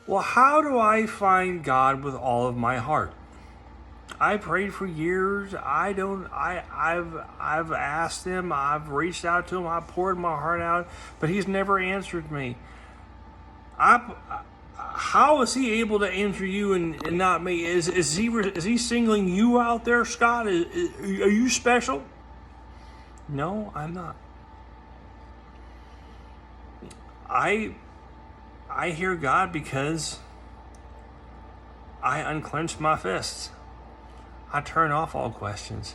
Well, how do I find God with all of my heart? I prayed for years. I've asked him, I've reached out to him, I poured my heart out, but he's never answered me. How is he able to answer you and not me? Is he singling you out there, Scott? Are you special? No, I'm not. I hear God because I unclench my fists. I turn off all questions.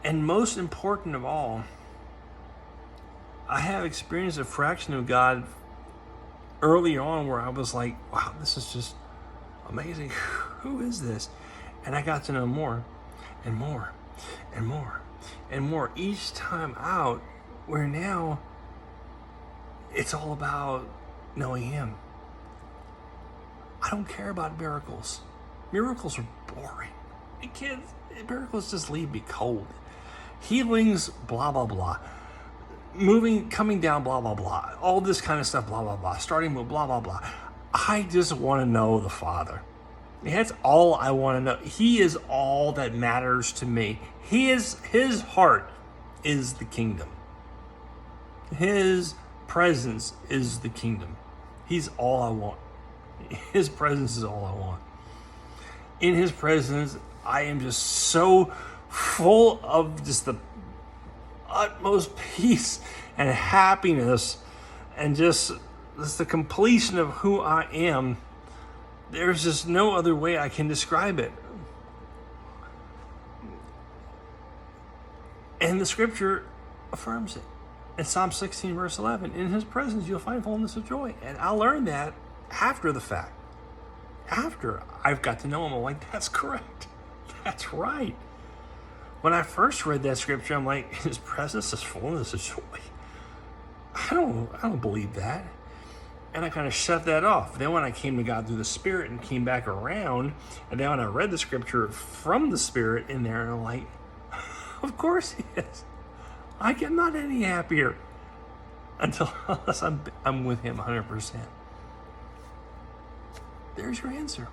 And most important of all, I have experienced a fraction of God early on where I was like, wow, this is just amazing. Who is this? And I got to know more and more and more and more each time out, where now it's all about knowing him. I don't care about miracles. Miracles are boring. Miracles just leave me cold. Healings, blah, blah, blah. Coming down, blah, blah, blah. All this kind of stuff, blah, blah, blah. Starting with blah, blah, blah. I just want to know the Father. That's all I want to know. He is all that matters to me. His heart is the kingdom. His presence is the kingdom. He's all I want. His presence is all I want. In his presence, I am just so full of just the utmost peace and happiness and just the completion of who I am. There's just no other way I can describe it. And the scripture affirms it. In Psalm 16, verse 11, in his presence you'll find fullness of joy. And I learned that after the fact. After I've got to know him, I'm like, that's correct. That's right. When I first read that scripture, I'm like, his presence is fullness of joy. I don't believe that. And I kind of shut that off. Then when I came to God through the Spirit and came back around, and then when I read the scripture from the Spirit in there, and I'm like, of course he is. I am not any happier unless I'm with him 100%. There's your answer.